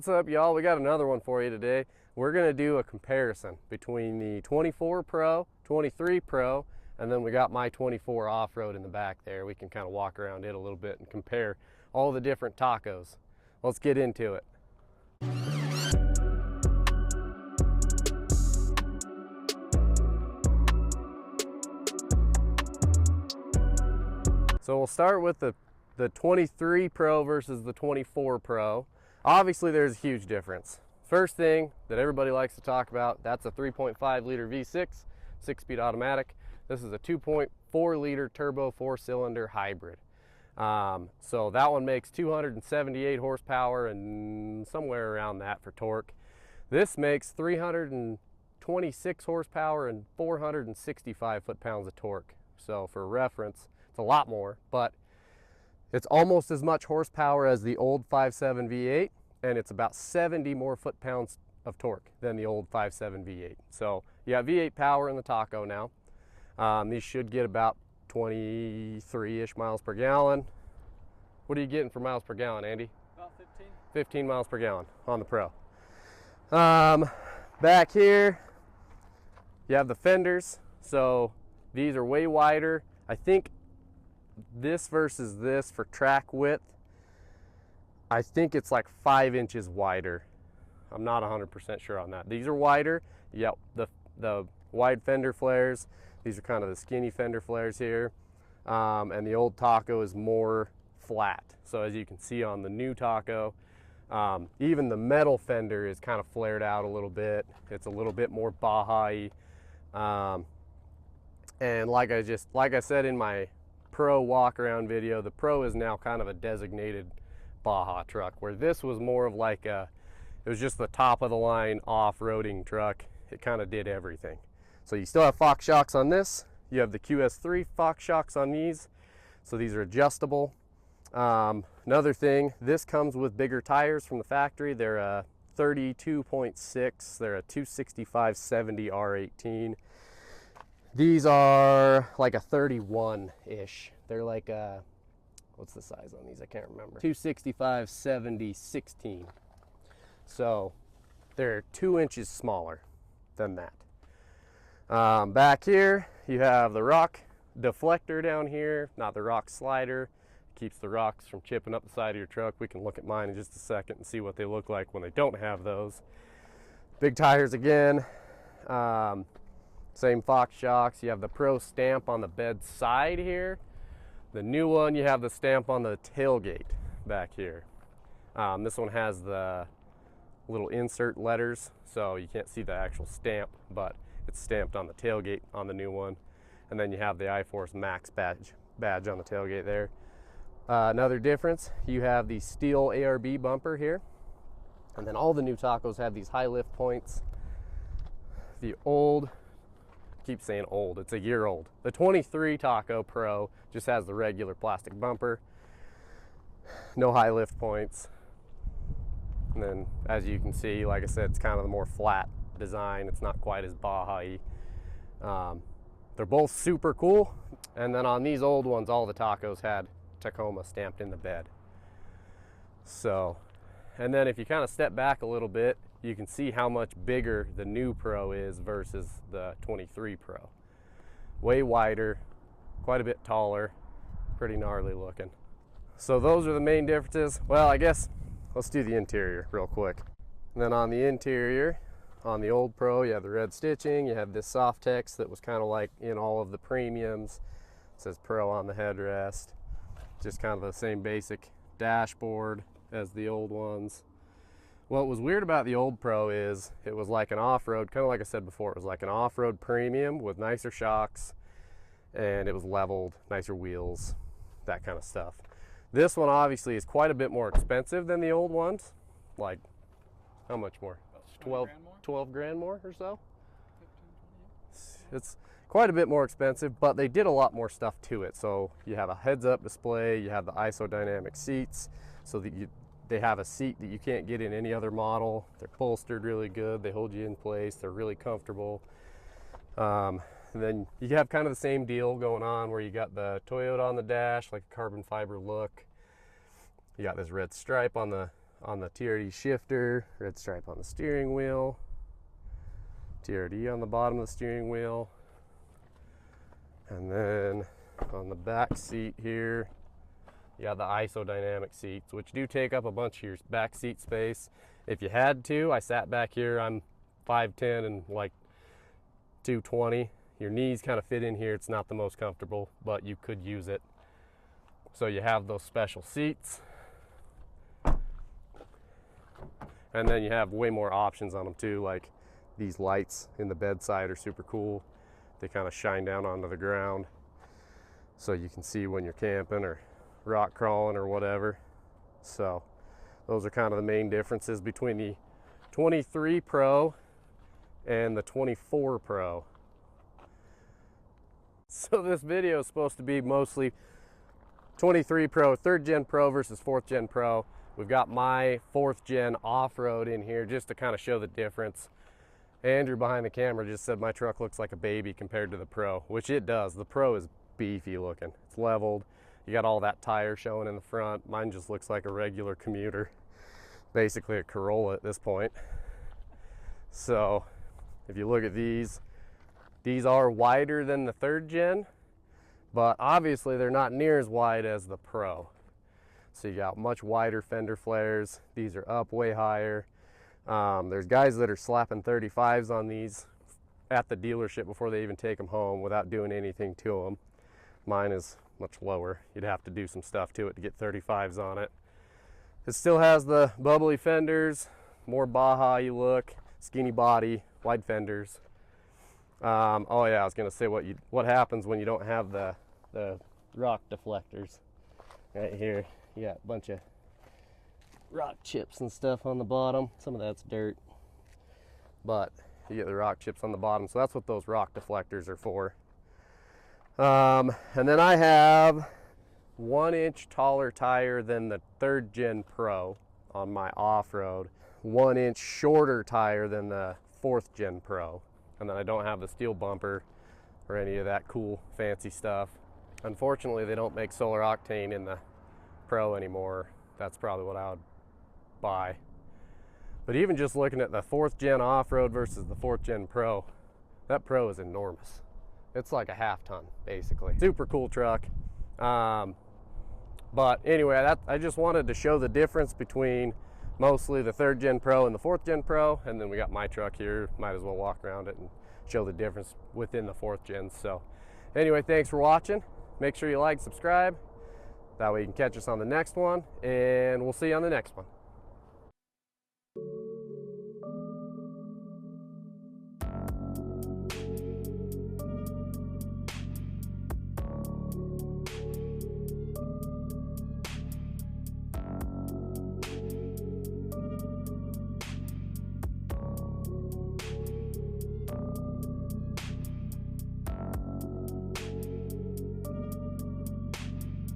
What's up, y'all? We got another one for you today. We're going to do a comparison between the 24 Pro, 23 Pro, and then we got my 24 off-road in the back there. We can kind of walk around it a little bit and compare all the different Tacos. Let's get into it. So we'll start with the 23 Pro versus the 24 Pro. Obviously there's a huge difference. First thing that everybody likes to talk about, that's a 3.5 liter V6, 6-speed automatic. This is a 2.4 liter turbo 4-cylinder hybrid. So that one makes 278 horsepower and somewhere around that for torque. This makes 326 horsepower and 465 foot-pounds of torque. So for reference, it's a lot more, but it's almost as much horsepower as the old 5.7 V8, and it's about 70 more foot-pounds of torque than the old 5.7 V8. So you have V8 power in the Taco now. These should get about 23-ish miles per gallon. What are you getting for miles per gallon, Andy? About 15. 15 miles per gallon on the Pro. Back here, you have the fenders. So these are way wider. I think this versus this for track width, I think it's like 5 inches wider. I'm not 100% sure on that. These are wider. Yep, the wide fender flares. These are kind of the skinny fender flares here. And the old Taco is more flat. So as you can see on the new Taco, even the metal fender is kind of flared out a little bit. It's a little bit more Baja-y. And like I said in my Pro walk-around video, the Pro is now kind of a designated Baja truck, where this was more of like it was just the top of the line off-roading truck. It kind of did everything. So you still have Fox shocks on this. You have the QS3 Fox shocks on these. So these are adjustable. Another thing, this comes with bigger tires from the factory. They're a 32.6. They're a 265/70 R18. These are like a 31-ish. They're like a, what's the size on these? I can't remember. 265/70/16. So they're 2 inches smaller than that. Back here, you have the rock deflector down here, not the rock slider. It keeps the rocks from chipping up the side of your truck. We can look at mine in just a second and see what they look like when they don't have those. Big tires again. Same Fox shocks. You have the Pro stamp on the bed side here. The new one, you have the stamp on the tailgate back here. This one has the little insert letters, so you can't see the actual stamp, but it's stamped on the tailgate on the new one. And then you have the iForce Max badge on the tailgate there. Another difference, you have the steel ARB bumper here. And then all the new Tacos have these high lift points. The old, keep saying old, it's a year old. The 23 Taco Pro just has the regular plastic bumper, no high lift points. And then as you can see, like I said, it's kind of the more flat design. It's not quite as Baja-y. They're both super cool. And then on these old ones, all the Tacos had Tacoma stamped in the bed. So, and then if you kind of step back a little bit, you can see how much bigger the new Pro is versus the 23 Pro. Way wider, quite a bit taller, pretty gnarly looking. So those are the main differences. Well, I guess let's do the interior real quick. And then on the interior, on the old Pro, you have the red stitching, you have this soft text that was kind of like in all of the premiums. It says Pro on the headrest. Just kind of the same basic dashboard as the old ones. What was weird about the old Pro is it was like an off-road, kind of like I said before, it was like an off-road premium with nicer shocks, and it was leveled, nicer wheels, that kind of stuff. This one obviously is quite a bit more expensive than the old ones. Like, how much more? 12 grand more or so? 15, 20. It's quite a bit more expensive, but they did a lot more stuff to it. So you have a heads-up display, you have the isodynamic seats, so that they have a seat that you can't get in any other model. They're bolstered really good, they hold you in place, they're really comfortable. And then you have kind of the same deal going on where you got the Toyota on the dash, like a carbon fiber look. You got this red stripe on the on the TRD shifter, red stripe on the steering wheel, TRD on the bottom of the steering wheel, and then on the back seat here, you got the isodynamic seats, which do take up a bunch of your back seat space. If you had to, I sat back here, I'm 5'10" and like 220. Your knees kind of fit in here. It's not the most comfortable, but you could use it. So you have those special seats. And then you have way more options on them too, like these lights in the bedside are super cool. They kind of shine down onto the ground so you can see when you're camping or rock crawling or whatever. So those are kind of the main differences between the 23 Pro and the 24 Pro. So this video is supposed to be mostly 23 Pro, 3rd Gen Pro versus 4th Gen Pro. We've got my 4th Gen off-road in here just to kind of show the difference. Andrew behind the camera just said my truck looks like a baby compared to the Pro, which it does. The Pro is beefy looking. It's leveled. You got all that tire showing in the front. Mine just looks like a regular commuter, basically a Corolla at this point. So if you look at these are wider than the 3rd Gen, but obviously they're not near as wide as the Pro. So you got much wider fender flares. These are up way higher. There's guys that are slapping 35s on these at the dealership before they even take them home without doing anything to them. Mine is much lower. You'd have to do some stuff to it to get 35s on it. It still has the bubbly fenders, more Baja-y look, skinny body, wide fenders. Oh yeah, I was gonna say what happens when you don't have the rock deflectors. Right here, you got a bunch of rock chips and stuff on the bottom. Some of that's dirt, but you get the rock chips on the bottom, so that's what those rock deflectors are for. And then I have 1 inch taller tire than the 3rd Gen Pro on my off-road, 1 inch shorter tire than the 4th Gen Pro. And then I don't have the steel bumper or any of that cool fancy stuff. Unfortunately, they don't make solar octane in the Pro anymore. That's probably what I would buy. But even just looking at the 4th Gen off-road versus the 4th Gen Pro, that Pro is enormous. It's like a half ton, basically. Super cool truck. But anyway, I just wanted to show the difference between mostly the 3rd Gen Pro and the 4th Gen Pro, and then we got my truck here. Might as well walk around it and show the difference within the 4th Gen. So anyway, thanks for watching. Make sure you like, subscribe. That way you can catch us on the next one, and we'll see you on the next one.